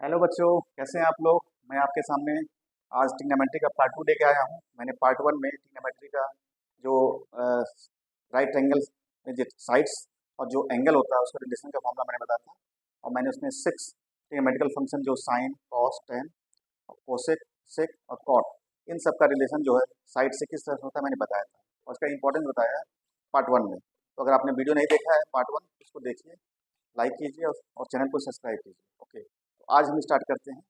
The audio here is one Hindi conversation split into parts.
हेलो बच्चों, कैसे हैं आप लोग। मैं आपके सामने आज ट्रिग्नोमेट्री का पार्ट 2 लेके आया हूँ। मैंने पार्ट 1 में ट्रिग्नोमेट्री का जो राइट एंगल में जो साइड्स और जो एंगल होता है उसका रिलेशन का फॉर्मूला मैंने बताया था। और मैंने उसमें 6 ट्रिग्नोमेट्रिकल फंक्शन जो साइन, कॉस, टेन और कोसेक, सेक और कॉट, इन सब का रिलेशन जो है साइड से किस तरह से होता है मैंने बताया था, और उसका इंपॉर्टेंस बताया है पार्ट 1 में। तो अगर आपने वीडियो नहीं देखा है पार्ट 1, उसको देखिए, लाइक कीजिए और चैनल को सब्सक्राइब कीजिए। ओके, तो आज हम स्टार्ट करते हैं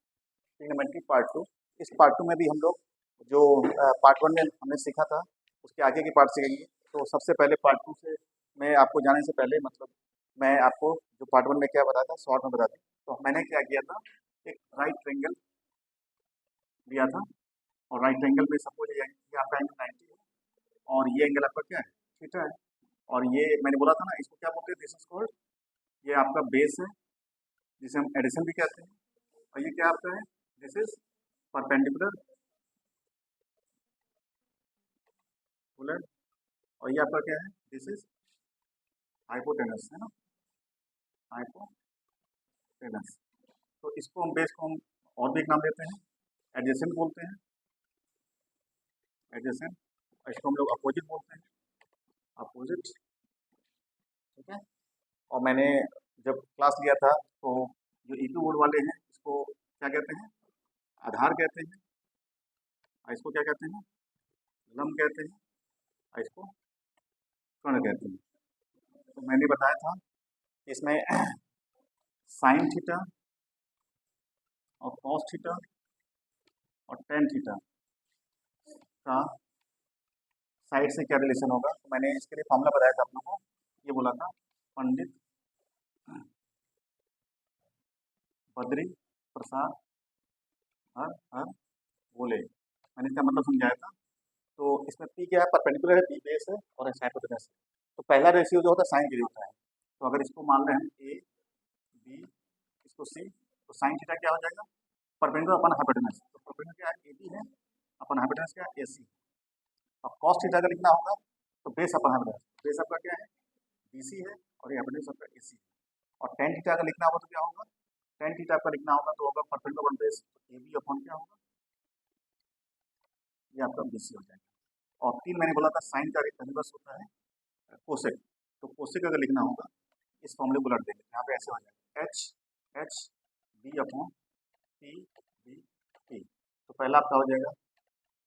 ट्रिग्नोमेट्री पार्ट 2। इस पार्ट 2 में भी हम लोग जो पार्ट 1 में हमने सीखा था उसके आगे की पार्ट सीखेंगे। तो सबसे पहले पार्ट 2 से मैं आपको जाने से पहले मैं आपको जो पार्ट 1 में क्या बताया था शॉर्ट में बता दूँ। तो मैंने क्या किया था, एक राइट ट्रायंगल लिया था, और राइट ट्रायंगल में सपोज ये आपका एंगल 90 है और ये एंगल आपका क्या है, थीटा है। और ये मैंने बोला था ना, इसको क्या बोलते हैं, दिस इज कॉल्ड, ये आपका बेस है जिसे हम एडिशन भी कहते हैं। और ये क्या आपका है, दिस इज परपेंडिकुलर बुलेट। और ये आपका क्या है, दिस इज हाइपोटेनस, है ना, हाइपोटेनस। तो इसको हम बेस को हम और भी एक नाम देते हैं, एडजेसेंट बोलते हैं, एडजेसेंट। इसको हम लोग अपोजिट बोलते हैं, अपोजिट। ठीक है। और मैंने जब क्लास लिया था तो जो ईपी बोर्ड वाले हैं इसको क्या कहते हैं, आधार कहते हैं, और इसको क्या कहते हैं, लंब कहते हैं, और इसको कर्ण कहते हैं। तो मैंने बताया था कि इसमें साइन थीटा और कॉस थीटा और टेन थीटा का साइड से क्या रिलेशन होगा। तो मैंने इसके लिए फॉर्मूला बताया था आप लोगों को, ये बोला था पंडित बद्री प्रसाद हर हर बोले, मैंने इसका मतलब समझाया था। तो इसमें पी क्या है, परपेंडिकुलर है, बी बेस है और एस हाइपोटेनस है। तो पहला रेशियो जो होता है साइन के लिए होता है। तो अगर इसको मान रहे हैं ए बी, इसको सी, तो साइन थीटा क्या हो जाएगा, परपेंडिकुलर अपन हाइपोटेनस। तो परपेंडिकुलर क्या है, ए बी है, अपन हाइपोटेनस क्या है, ए सी। अब कॉस थीटा का लिखना होगा तो बेस अपन हाइपोटेनस, बेस आपका क्या है, बी सी है, और ये हाइपोटेनस आपका ए सी है। और टेन थीटा का लिखना होगा तो क्या होगा, टेन थीटा का लिखना होगा तो होगा परपेंडिकुलर अपन बेस, तो ए बी अपन क्या होगा, ये आपका बी सी हो जाएगा। और तीन मैंने बोला था साइन का इनवर्स होता है कोसेक। तो कोसेक अगर लिखना होगा इस फॉर्मूले को उलट देंगे, यहाँ पे ऐसे हो जाएगा H H B upon P B T. तो पहला आपका हो जाएगा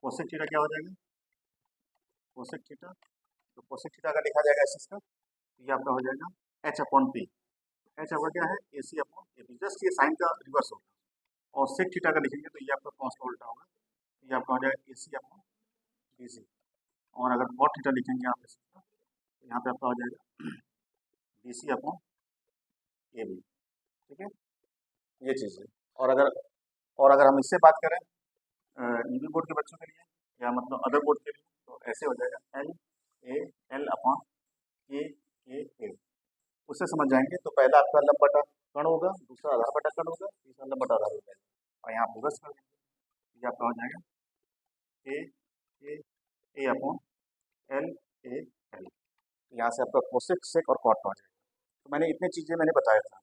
कोसेक थीटा, क्या हो जाएगा, कोसेक थीटा। तो कोसेक थीटा का लिखा जाएगा एस का, तो ये आपका हो जाएगा एच अपॉन पी। एच आपका क्या है, ए C upon A B, just ये साइन का रिवर्स होगा। और सेक थीटा का लिखेंगे तो ये आपका कॉस का उल्टा होगा, तो ये आपका हो जाएगा ए सी अपॉन बी सी। और अगर कॉट थीटा लिखेंगे आप इसका, तो यहाँ पे आपका हो जाएगा B C upon A B. ठीक है, ये चीज़ है। और अगर हम इससे बात करें ईबी बोर्ड के बच्चों के लिए या मतलब अदर बोर्ड के लिए, तो ऐसे हो जाएगा एल ए एल अपॉन के ए। उससे समझ जाएंगे। तो पहला आपका लंब बटा कर्ण होगा, दूसरा आधार बटा कर्ण होगा, तीसरा लंब बटा आधार हो जाएगा। और यहाँ प्लस कर देंगे, ये आपका हो जाएगा ए ए ए अपॉन एल ए एल। यहाँ से आपका कोसेक, सेक और कॉट हो जाएगा। तो मैंने इतनी चीज़ें मैंने बताया था।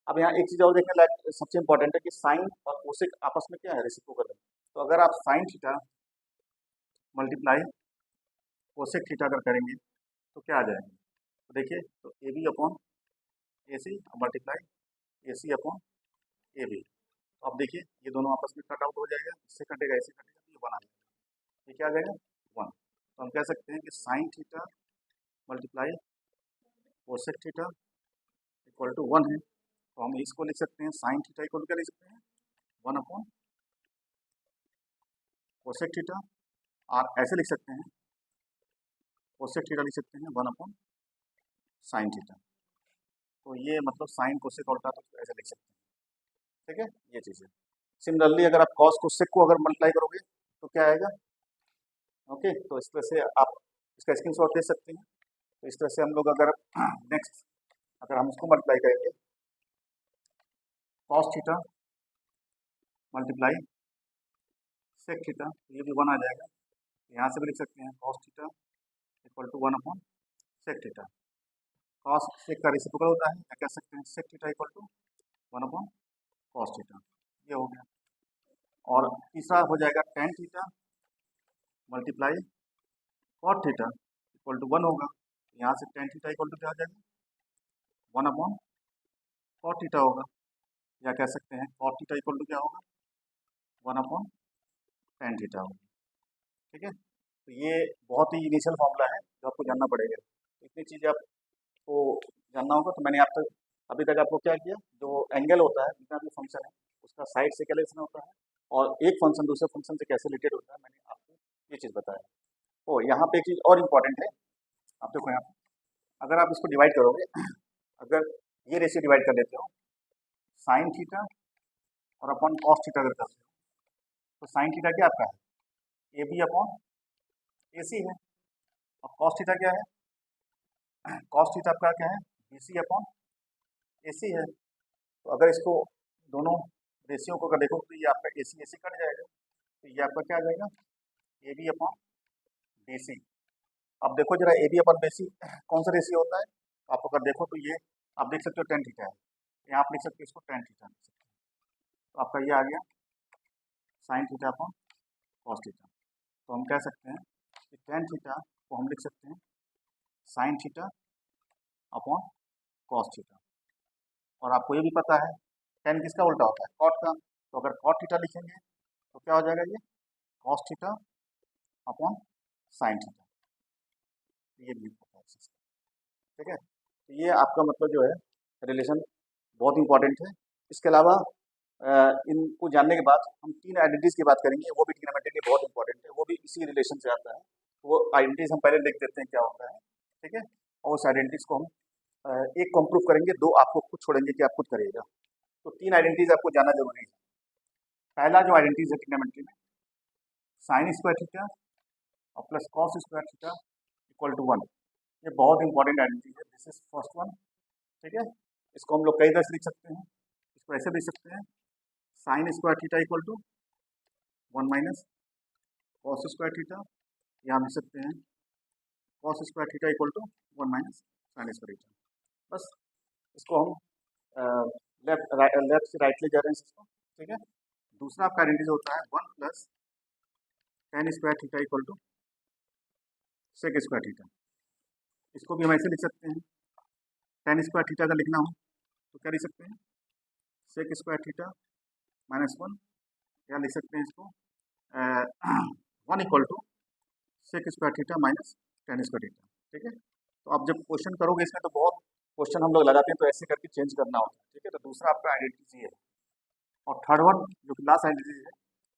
अब यहाँ एक चीज़ और देखने लायक सबसे इंपॉर्टेंट है कि साइन और कोसेक आपस में क्या है, रेसिप्रोकल है। तो अगर आप sine theta multiply cosec theta अगर करेंगे तो क्या आ जाएगा, तो देखिए, तो A B upon A C multiply A C upon A B. तो अब देखिए ये दोनों आपस में कट आउट हो जाएगा, इससे कटेगा, इससे कटेगा, तो ये वन आ जाएगा। ये क्या आ जाएगा, वन। तो हम कह सकते हैं कि sine theta multiply cosec theta equal to one है। तो हम इसको लिख सकते हैं साइन थीटा इक्वल क्या लिख सकते हैं, वन अपॉन कोसेक थीटा। आप ऐसे लिख सकते हैं, कोसेक थीटा लिख सकते हैं वन अपॉन साइन थीटा। तो ये मतलब साइन कोसेक और उल्टा तो ऐसे लिख सकते हैं। ठीक है, ये चीज़ है। सिमिलरली अगर आप कॉस कोसेक को अगर मल्टीप्लाई करोगे तो क्या आएगा। ओके, तो इस तरह से आप इसका स्क्रीनशॉट ले सकते हैं। तो इस तरह से हम लोग अगर नेक्स्ट अगर हम उसको मल्टीप्लाई करेंगे, cos theta multiply sec theta, तो ये भी वन आ जाएगा। यहाँ से भी लिख सकते हैं cos theta equal to one upon sec theta. Cos sec का रेसिप्रोकल होता है, या कह सकते हैं sec theta equal to one upon cos theta. ये हो गया। और तीसरा हो जाएगा tan theta multiply cot theta equal to 1 होगा। यहाँ से टेन थीटा इक्वल टू क्या आ जाएगा, 1 अपॉन कॉट थीटा होगा, या कह सकते हैं कॉट थीटा इक्वल टू क्या होगा, 1/tan थीटा होगा। ठीक है, तो ये बहुत ही इनिशियल फॉर्मूला है जो आपको जानना पड़ेगा। इतनी चीज़ें आपको जानना होगा। तो मैंने आप तक अभी तक आपको क्या किया, जो एंगल होता है जितना भी फंक्शन है उसका साइड से कैलकुलेशन होता है, और एक फंक्शन दूसरे फंक्शन से कैसे रिलेटेड होता है, मैंने आपको ये चीज़ बताया। तो यहाँ पे एक चीज़ और इम्पॉर्टेंट है, आप देखो यहाँ पे अगर आप इसको डिवाइड करोगे, अगर ये रेशियो डिवाइड कर लेते हो साइन थीटा और अपॉन कॉस थीटा अगर करते हो, तो साइन थीटा क्या आपका है, ए बी अपॉन ए सी है, और कॉस थीटा क्या है, कॉस थीटा आपका क्या है, बी सी अपॉन ए सी है। तो अगर इसको दोनों रेशियो को अगर देखो तो ये आपका ए सी कट जाएगा, तो ये आपका क्या आ जाएगा, A B upon B C. अब देखो जरा A B upon B C कौन सा रेशियो होता है, आप अगर देखो तो ये आप देख सकते हो टेन थीटा है, यहाँ आप लिख सकते हो इसको टेन थीटा लिख सकते हो। तो आपका ये आ गया sine theta upon cos theta. तो हम कह सकते हैं कि टेन थीटा को हम लिख सकते हैं sine theta upon cos theta. और आपको ये भी पता है टेन किसका उल्टा होता है, कॉट का। तो अगर कॉट थीटा लिखेंगे तो क्या हो जाएगा, ये cos theta upon sine theta, ये भी पता है। ठीक है, तो ये आपका मतलब जो है रिलेशन बहुत इंपॉर्टेंट है। इसके अलावा इनको जानने के बाद हम तीन आइडेंटिटीज की बात करेंगे, वो भी ट्रिग्नोमेट्री बहुत इंपॉर्टेंट है, वो भी इसी रिलेशन से आता है। वो आइडेंटिटीज हम पहले लिख देते हैं क्या होता है। ठीक है, और उस आइडेंटिटीज को हम एक को हम प्रूव करेंगे, दो आपको खुद छोड़ेंगे कि आप खुद करिएगा। तो तीन आइडेंटिटीज आपको जानना जरूरी है। पहला जो आइडेंटिटीज है ट्रिग्नोमेट्री में, साइन स्क्वायर थीटा और plus cos square theta equal to 1, ये बहुत इंपॉर्टेंट आइडेंटिटी है। This is first one. ठीक है, इसको हम लोग कई तरह से लिख सकते हैं, इसको ऐसे लिख सकते हैं sine square theta equal to 1 minus cos square theta, या हम लिख सकते हैं cos square theta equal to 1 minus sine square theta. बस इसको हम लेफ्ट से राइट ले जा रहे हैं इसको। ठीक है, दूसरा आपका आइडेंटिटी होता है 1 plus tan square theta equal to sec square theta. इसको भी हम ऐसे लिख सकते हैं, टेन स्क्वायर थीटा अगर लिखना हो तो क्या लिख सकते हैं, सेक स्क्वायर थीटा माइनस 1, या लिख सकते हैं इसको 1 equal to sec square theta minus tan square theta. ठीक है, तो आप जब क्वेश्चन करोगे इसमें तो बहुत क्वेश्चन हम लोग लगाते हैं, तो ऐसे करके चेंज करना होता है। ठीक है, तो दूसरा आपका आइडेंटिटी है। और थर्ड वन जो कि लास्ट आइडेंटिटी है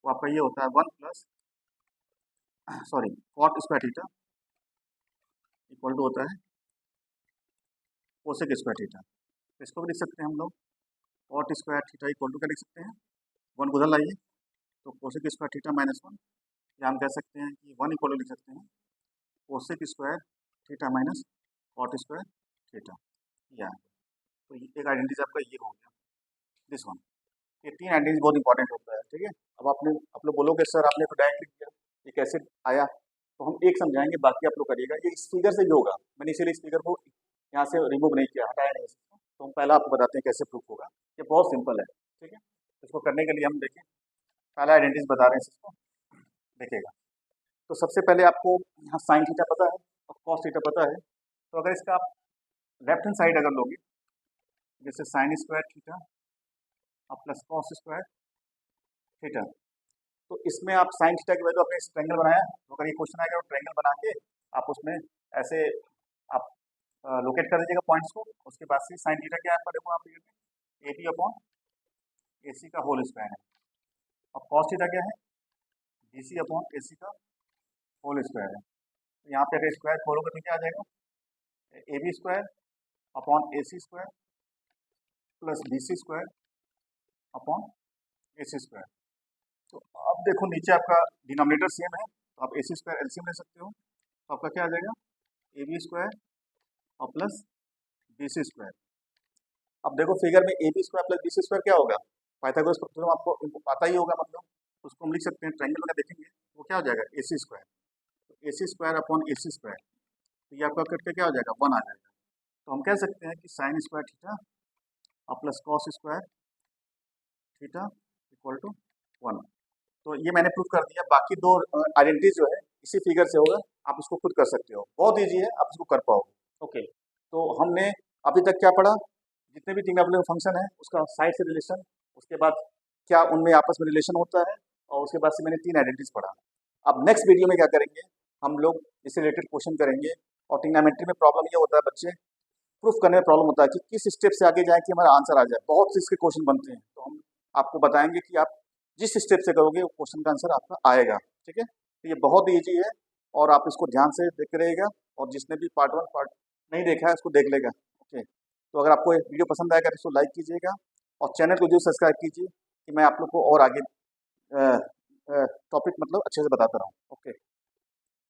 वो आपका ये होता है 1 plus cot square theta equal to होता है कोसेक स्क्वायर थीटा। इसको भी लिख सकते हैं हम लोग cot square theta equal to क्या लिख सकते हैं, 1 को उधर लाइए तो कोसेक स्क्वायर थीटा माइनस 1, या हम कह सकते हैं कि 1 इक्वल टू लिख सकते हैं cosec square theta minus cot square theta. या तो एक आइडेंटिटी आपका ये हो गया, दिस वन। ये तीन आइडेंटिटी बहुत इंपॉर्टेंट होता है। ठीक है, अब आप लोग बोलोगे सर आपने तो डायरेक्ट लिख दिया, ये कैसे आया, तो हम एक समझाएंगे, बाकी आप लोग करिएगा। ये इस फिगर से भी होगा, मैंने इसीलिए इस फिगर को यहाँ से रिमूव नहीं किया, हटाया नहीं इसको। तो हम पहला आपको बताते हैं कैसे प्रूफ होगा। ये बहुत सिंपल है। ठीक है, इसको करने के लिए हम देखें, पहला आइडेंटिटीज बता रहे हैं, इसको देखिएगा। तो सबसे पहले आपको यहाँ साइन थीटा पता है और कॉस थीटा पता है। तो अगर इसका आप लेफ्ट हैंड साइड अगर लोगे, जैसे साइन स्क्वायर थीटा और प्लस कॉस स्क्वायर थीटा, तो इसमें आप साइन थीटा की वैल्यू आपने ट्रायंगल बनाया, तो अगर ये क्वेश्चन आएगा तो ट्रायंगल बना के आप उसमें ऐसे आप लोकेट कर दीजिएगा पॉइंट्स को। उसके बाद से साइन थीटा क्या है आपका, देखो आप ए बी अपॉन ए सी का होल स्क्वायर है, और कॉस थीटा क्या है, बी सी अपॉन ए सी का होल स्क्वायर है। तो यहाँ पे अगर स्क्वायर खोलोगे तो क्या आ जाएगा, A B square upon A C square plus B C square upon A C square. तो अब देखो नीचे आपका डिनोमिनेटर सेम है, तो आप ए सी स्क्वायर एलसीएम ले सकते हो, तो आपका क्या आ जाएगा ए बी स्क्वायर और प्लस बी सी स्क्वायर। अब देखो फिगर में A B square plus B C square क्या होगा, पाइथागोरस का थ्योरम आपको पता ही होगा, मतलब उसको हम लिख सकते हैं ट्रायंगल में देखेंगे वो क्या हो जाएगा ए सी स्क्वायर, तो ए C square upon A C square, तो ये आपका कट के क्या हो जाएगा 1 आ जाएगा। तो हम कह सकते हैं कि साइन स्क्वायर थीटा और plus cos square theta equal to 1। तो ये मैंने प्रूफ कर दिया। बाकी दो आइडेंटिटी जो है इसी फिगर से होगा, आप इसको खुद कर सकते हो, बहुत ईजी है, आप इसको कर पाओगे। ओके, तो हमने अभी तक क्या पढ़ा, जितने भी तीन अवयव फंक्शन है उसका साइड से रिलेशन, उसके बाद क्या उनमें आपस में रिलेशन होता है, और उसके बाद से मैंने तीन आइडेंटिटीज पढ़ा। अब नेक्स्ट वीडियो में क्या करेंगे, हम लोग इससे रिलेटेड क्वेश्चन करेंगे। और ट्रिग्नोमेट्री में प्रॉब्लम ये होता है बच्चे, प्रूफ करने में प्रॉब्लम होता है कि किस स्टेप से आगे जाए कि हमारा आंसर आ जाए। बहुत से इसके क्वेश्चन बनते हैं, तो हम आपको बताएंगे कि आप जिस स्टेप से करोगे वो क्वेश्चन का आंसर आपका आएगा। ठीक है, तो ये बहुत ईजी है और आप इसको ध्यान से देखते रहिएगा, और जिसने भी पार्ट 1 पार्ट नहीं देखा है उसको देख लेगा। ओके, तो अगर आपको ये वीडियो पसंद आएगा तो इसको लाइक कीजिएगा, और चैनल को जरूर सब्सक्राइब कीजिए कि मैं आप लोग को और आगे टॉपिक मतलब अच्छे से बताता रहूँ। ओके।